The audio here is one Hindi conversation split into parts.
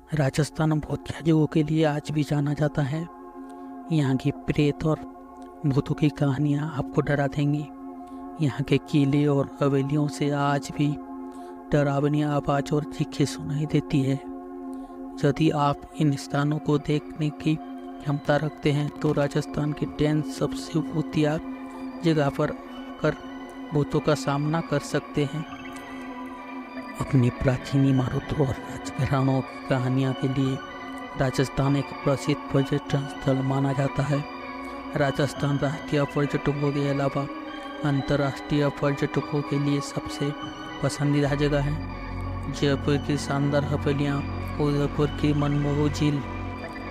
राजस्थान भूतिया जगहों के लिए आज भी जाना जाता है। यहाँ की प्रेत और भूतों की कहानियाँ आपको डरा देंगी। यहाँ के किले और हवेलियों से आज भी डरावनी आवाज़ और चीखें सुनाई देती है। यदि आप इन स्थानों को देखने की क्षमता रखते हैं तो राजस्थान की 10 सबसे भूतिया जगह पर कर भूतों का सामना कर सकते हैं। अपनी प्राचीन इमारतों और राजघरानों की कहानियों के लिए राजस्थान एक प्रसिद्ध पर्यटन स्थल माना जाता है। राजस्थान राष्ट्रीय पर्यटकों के अलावा अंतर्राष्ट्रीय पर्यटकों के लिए सबसे पसंदीदा जगह है। जयपुर की शानदार हवेलियाँ, उदयपुर की मनमोहक झील,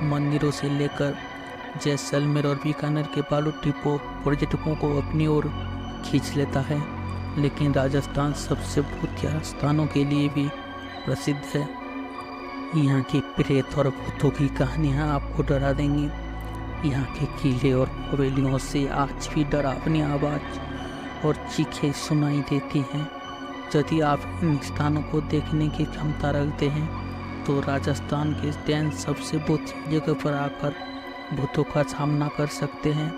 मंदिरों से लेकर जैसलमेर और बीकानेर के बालू टिप्पो पर्यटकों को अपनी ओर खींच लेता है। लेकिन राजस्थान सबसे भूतिया स्थानों के लिए भी प्रसिद्ध है। यहाँ की प्रेत और भूतों की कहानियाँ आपको डरा देंगी। यहाँ के किले और हवेलियों से आज भी डरावनी आवाज़ और चीखें सुनाई देती हैं। यदि आप इन स्थानों को देखने की क्षमता रखते हैं तो राजस्थान के 10 सबसे भूतिया जगह पर आकर भूतों का सामना कर सकते हैं।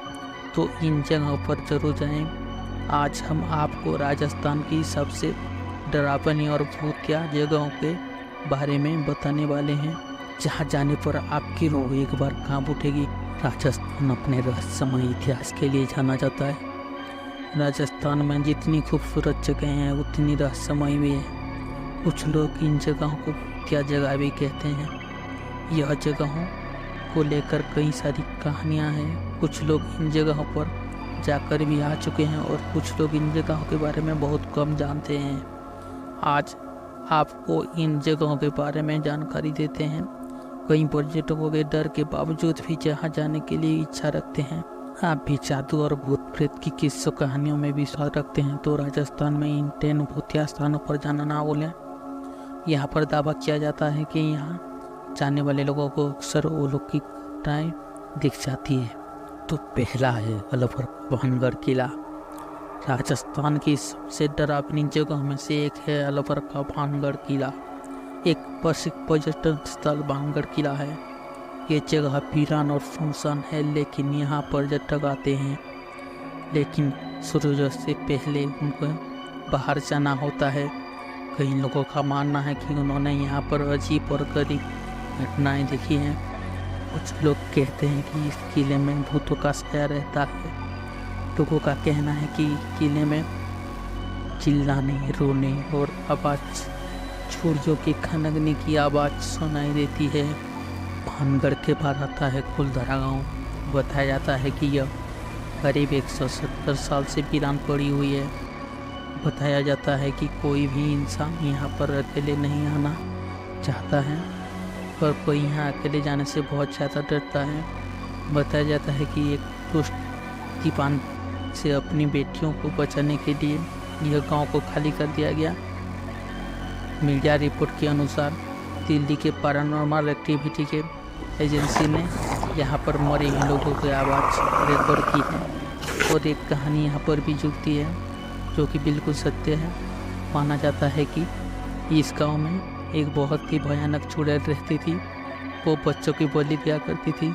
तो इन जगहों पर जरूर जाएं। आज हम आपको राजस्थान की सबसे डरावनी और भूतिया जगहों के बारे में बताने वाले हैं, जहां जाने पर आपकी रूह एक बार कांप उठेगी। राजस्थान अपने रहस्यमय इतिहास के लिए जाना जाता है। राजस्थान में जितनी खूबसूरत जगहें हैं उतनी रहस्यमय भी है। कुछ लोग इन जगहों को भूतिया जगह भी कहते हैं। यह जगहों को लेकर कई सारी कहानियाँ हैं। कुछ लोग इन जगहों पर जाकर भी आ चुके हैं और कुछ लोग इन जगहों के बारे में बहुत कम जानते हैं। आज आपको इन जगहों के बारे में जानकारी देते हैं। कई पर्यटकों के डर के बावजूद भी जहाँ जाने के लिए इच्छा रखते हैं। आप भी जादू और भूत प्रेत की किस्सों कहानियों में विश्वास रखते हैं तो राजस्थान में इन 10 भूतिया स्थानों पर जाना ना भूलें। यहाँ पर दावा किया जाता है कि यहाँ जाने वाले लोगों को अक्सर अलौकिक घटनाएं दिख जाती है। तो पहला है अलवर भानगढ़ किला। राजस्थान की सबसे डरावनी जगह में से एक है अलवर का भानगढ़ किला। एक प्रसिद्ध पर्यटन स्थल भानगढ़ किला है। ये जगह वीरान और सुनसान है, लेकिन यहाँ पर्यटक आते हैं, लेकिन सूर्यास्त से पहले उनको बाहर जाना होता है। कई लोगों का मानना है कि उन्होंने यहाँ पर अजीब और गरीब घटनाएं देखी हैं। कुछ लोग कहते हैं कि इस किले में भूतों का साया रहता है। लोगों का कहना है कि किले में चिल्लाने, रोने और आवाज़, छुरियों की खनकने की आवाज़ सुनाई देती है। भानगढ़ के बाद आता है कुलधरा गांव। बताया जाता है कि यह करीब 170 साल से वीरान पड़ी हुई है। बताया जाता है कि कोई भी इंसान यहाँ पर अकेले नहीं आना चाहता है और कोई यहाँ अकेले जाने से बहुत ज़्यादा डरता है। बताया जाता है कि एक दुष्ट दीवान से अपनी बेटियों को बचाने के लिए यह गांव को खाली कर दिया गया। मीडिया रिपोर्ट के अनुसार दिल्ली के पैरानॉर्मल एक्टिविटी के एजेंसी ने यहाँ पर मरे हुए लोगों की आवाज़ रिकॉर्ड की है और एक कहानी यहाँ पर भी जुड़ती है जो कि बिल्कुल सत्य है। माना जाता है कि इस गांव में एक बहुत ही भयानक चुड़ैल रहती थी। वो बच्चों की बलि दिया करती थी,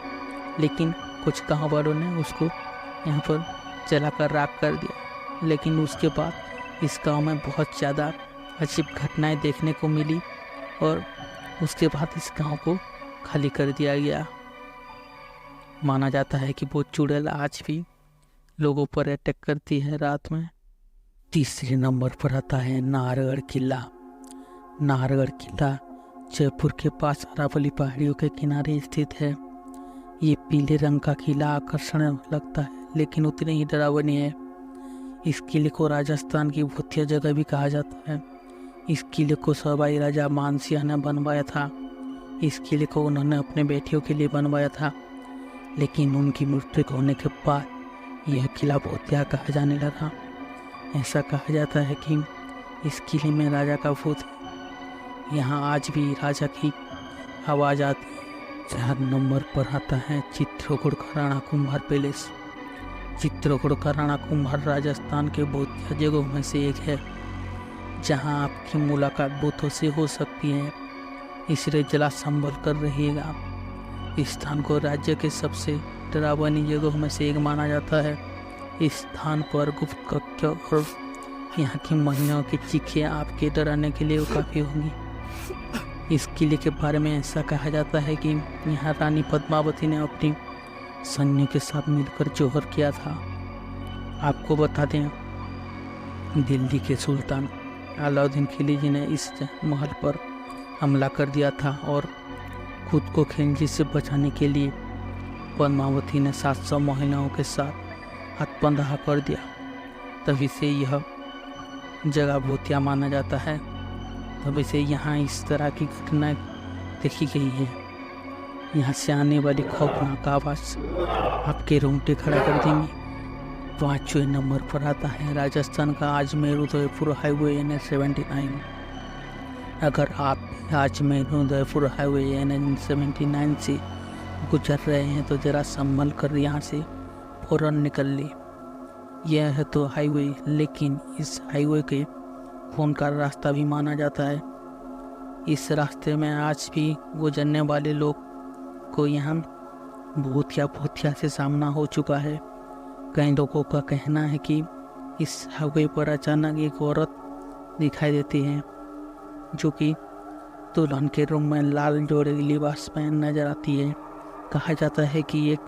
लेकिन कुछ गाँव वालों ने उसको यहाँ पर जलाकर राख कर दिया। लेकिन उसके बाद इस गांव में बहुत ज़्यादा अजीब घटनाएं देखने को मिली और उसके बाद इस गांव को खाली कर दिया गया। माना जाता है कि वो चुड़ैल आज भी लोगों पर अटैक करती है रात में। तीसरे नंबर पर आता है नाहरगढ़ किला। नाहरगढ़ किला जयपुर के पास अरावली पहाड़ियों के किनारे स्थित है। ये पीले रंग का किला आकर्षण लगता है, लेकिन उतने ही डरावनी है। इस किले को राजस्थान की भूतिया जगह भी कहा जाता है। इस किले को सवाई राजा मानसिंह ने बनवाया था। इस किले को उन्होंने अपने बेटियों के लिए बनवाया था, लेकिन उनकी मृत्यु होने के बाद यह किला भूतिया कहा जाने लगा। ऐसा कहा जाता है कि इस किले में राजा का भूत है। यहाँ आज भी राजा की आवाज़ आती है। 4 नंबर पर आता है चित्रकूट का राणा कुंभार पैलेस। चित्रकूट का राणा कुंभार राजस्थान के भूतिया जगहों में से एक है, जहां आपकी मुलाकात भूतों से हो सकती है। इसलिए जरा संभल कर रहिएगा। इस स्थान को राज्य के सबसे डरावनी जगहों में से एक माना जाता है। इस स्थान पर गुप्त कक्ष और यहाँ की महिलाओं की चीखें आपके डराने के लिए काफ़ी होंगी। इस किले के बारे में ऐसा कहा जाता है कि यहाँ रानी पद्मावती ने अपनी सैन्यों के साथ मिलकर जौहर किया था। आपको बता दें, दिल्ली के सुल्तान अलाउद्दीन खिलजी ने इस महल पर हमला कर दिया था और खुद को खिलजी से बचाने के लिए पद्मावती ने 700 महिलाओं के साथ हथबंधा कर दिया। तभी से यह जगह भूतिया माना जाता है। तभी से यहाँ इस तरह की घटनाएं देखी गई हैं। यहाँ से आने वाली खौफनाक आवाज़ आपके रोंगटे खड़ा कर देंगी। 5वें नंबर पर आता है राजस्थान का अजमेर उदयपुर हाईवे NH79। अगर आप अजमेर उदयपुर हाईवे NH79 से गुजर रहे हैं तो ज़रा संभल कर यहाँ से फ़ौरन निकल ले। यह है तो हाईवे, लेकिन इस हाईवे के खून का रास्ता भी माना जाता है। इस रास्ते में आज भी गुजरने वाले लोग को यहाँ भूतिया से सामना हो चुका है। कई लोगों का कहना है कि इस हाईवे पर अचानक एक औरत दिखाई देती है जो कि दुल्हन के रूम में लाल जोड़े लिबास पहन नजर आती है। कहा जाता है कि एक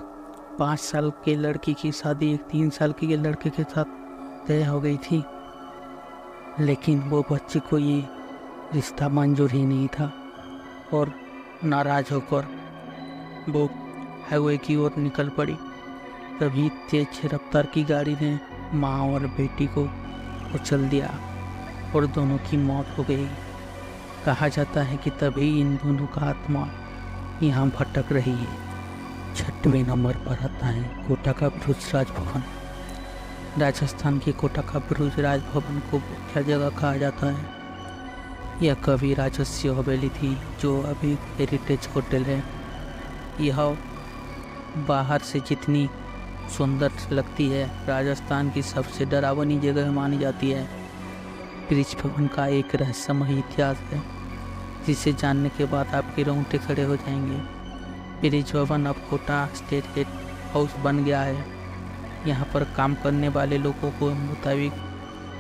5 साल के लड़की की शादी एक 3 साल के लड़के के साथ तय हो गई थी, लेकिन वो बच्चे को ये रिश्ता मंजूर ही नहीं था और नाराज होकर वो हाईवे की ओर निकल पड़ी। तभी तेज रफ्तार की गाड़ी ने माँ और बेटी को कुचल दिया और दोनों की मौत हो गई। कहा जाता है कि तभी इन दोनों का आत्मा यहाँ भटक रही है। 6वें नंबर पर आता है कोटा का ब्रुज राजभवन। राजस्थान के कोटा का ब्रुज राजभवन को मुख्य जगह कहा जाता है। यह कभी राजस्व हवेली थी जो अभी हेरिटेज होटल है। यह बाहर से जितनी सुंदर लगती है, राजस्थान की सबसे डरावनी जगह मानी जाती है। ब्रिज भवन का एक रहस्यमय इतिहास है जिसे जानने के बाद आपके रोंगटे खड़े हो जाएंगे। ब्रिज भवन अब कोटा स्टेट गेट हाउस बन गया है। यहाँ पर काम करने वाले लोगों को मुताबिक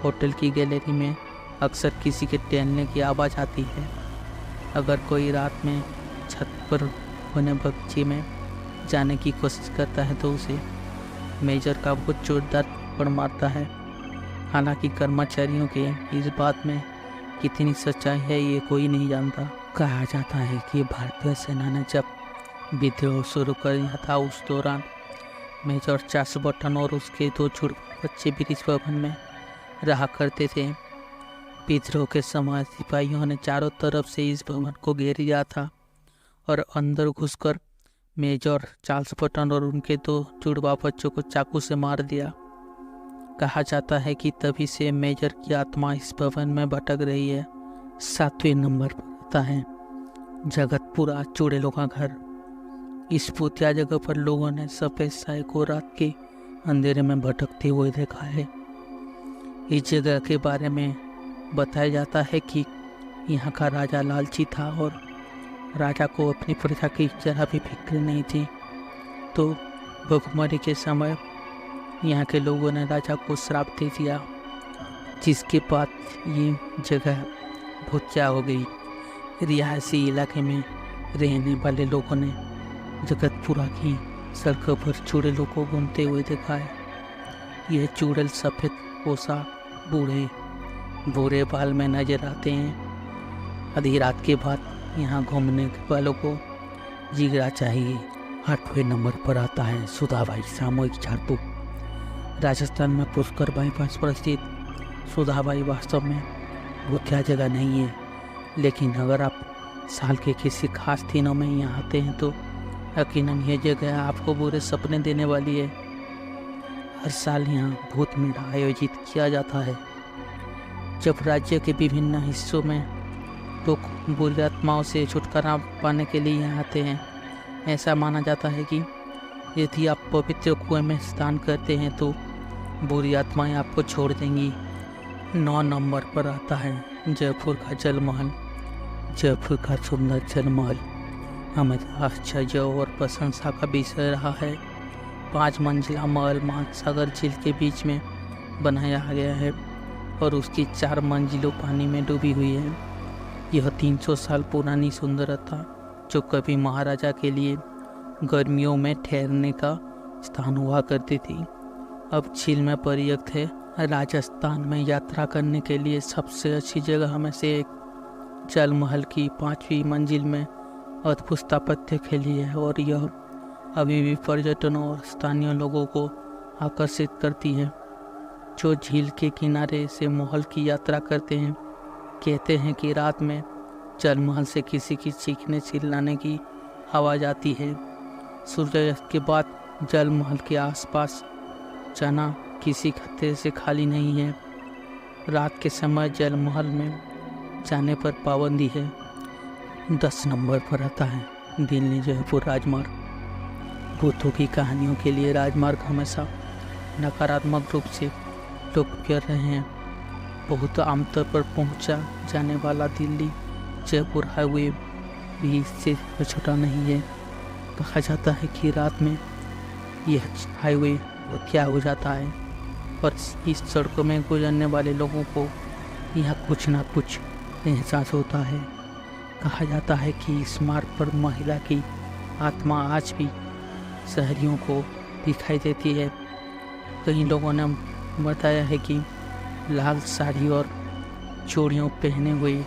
होटल की गैलरी में अक्सर किसी के टहलने की आवाज़ आती है। अगर कोई रात में छत पर बने बगीचे में जाने की कोशिश करता है तो उसे मेजर का बहुत जोरदार थप्पड़ मारता है। हालांकि कर्मचारियों के इस बात में कितनी सच्चाई है ये कोई नहीं जानता। कहा जाता है कि भारतीय सेना ने जब विद्रोह शुरू कर दिया था उस दौरान मेजर चार्ल्स बटन और उसके 2 जुड़वा बच्चे ब्रिज भवन में रहा करते थे। विद्रोह के समय सिपाहियों ने चारों तरफ से इस भवन को घेर लिया था और अंदर घुसकर मेजर चार्ल्स बटन और उनके 2 जुड़वा बच्चों को चाकू से मार दिया। कहा जाता है कि तभी से मेजर की आत्मा इस भवन में भटक रही है। 7वें नंबर पर आता है जगतपुरा चुड़ैलों का घर। इस भूतिया जगह पर लोगों ने सफ़ेद साय को रात के अंधेरे में भटकते हुए देखा है। इस जगह के बारे में बताया जाता है कि यहाँ का राजा लालची था और राजा को अपनी प्रजा की जरा भी फिक्र नहीं थी। तो भुखमरी के समय यहाँ के लोगों ने राजा को श्राप दे दिया, जिसके बाद ये जगह भूतिया हो गई। रिहायशी इलाके में रहने वाले लोगों ने जगतपुरा की सड़कों पर चुड़ैलों को घूमते हुए देखा है। यह चुड़ैल सफ़ेद पोशाक, बूढ़े बाल में नजर आते हैं। आधी रात के बाद यहाँ घूमने वालों को जिगरा चाहिए। 8वें नंबर पर आता है सुधाबाई सामूहिक झाड़फूक। राजस्थान में पुष्कर बाईपास पर स्थित सुधाबाई वास्तव में भूतिया जगह नहीं है, लेकिन अगर आप साल के किसी खास दिनों में यहाँ आते हैं तो यकीनन यह जगह आपको बुरे सपने देने वाली है। हर साल यहाँ भूत मेला आयोजित किया जाता है, जब राज्य के विभिन्न हिस्सों में लोग बुरी आत्माओं से छुटकारा पाने के लिए यहाँ आते हैं। ऐसा माना जाता है कि यदि आप पवित्र कुएं में स्नान करते हैं तो बुरी आत्माएं आपको छोड़ देंगी। 9 नंबर पर आता है जयपुर का जल महल। जयपुर का सुंदर जल महल हमेशा आश्चर्य और प्रशंसा का विषय रहा है। 5 मंजिला महल महासागर झील के बीच में बनाया गया है और उसकी 4 मंजिलों पानी में डूबी हुई है। यह 300 साल पुरानी सुंदरता जो कभी महाराजा के लिए गर्मियों में ठहरने का स्थान हुआ करती थी, अब झील में पर्याप्त है। राजस्थान में यात्रा करने के लिए सबसे अच्छी जगह में से एक जल महल की 5वीं मंजिल में अद्भुत स्थापत्य के लिए है और यह अभी भी पर्यटकों और स्थानीय लोगों को आकर्षित करती है जो झील के किनारे से महल की यात्रा करते हैं। कहते हैं कि रात में जल महल से किसी की चीखने चिल्लाने की आवाज़ आती है। सूर्यास्त के बाद जल महल के आसपास जाना किसी खतरे से खाली नहीं है। रात के समय जल महल में जाने पर पाबंदी है। 10 नंबर पर आता है दिल्ली जयपुर राजमार्ग। भूतों की कहानियों के लिए राजमार्ग हमेशा नकारात्मक रूप से लोकप्रिय रहे हैं। बहुत आमतौर पर पहुंचा जाने वाला दिल्ली जयपुर हाईवे भी इससे छोटा नहीं है। कहा जाता है कि रात में यह हाईवे क्या हो जाता है और इस सड़कों में गुजरने वाले लोगों को यहाँ कुछ ना कुछ एहसास होता है। कहा जाता है कि इस मार्ग पर महिला की आत्मा आज भी शहरियों को दिखाई देती है। कई लोगों ने बताया है कि लाल साड़ी और चूड़ियों पहने हुए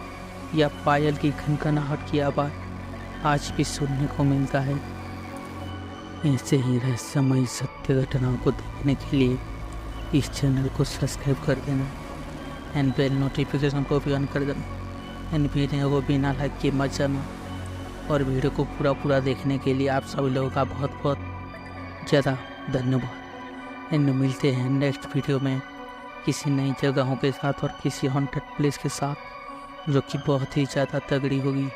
या पायल की खनखनाहट की आवाज़ आज भी सुनने को मिलता है। ऐसे ही रहस्यमयी सत्य घटनाओं को देखने के लिए इस चैनल को सब्सक्राइब कर देना एंड बेल नोटिफिकेशन को भी ऑन कर देना एंड वीडियो को बिना लाइक किए मत जाना। और वीडियो को पूरा देखने के लिए आप सभी लोगों का बहुत ज़्यादा धन्यवाद। एंड मिलते हैं नेक्स्ट वीडियो में किसी नई जगहों के साथ और किसी हॉन्टेड प्लेस के साथ जो कि बहुत ही ज़्यादा तगड़ी होगी।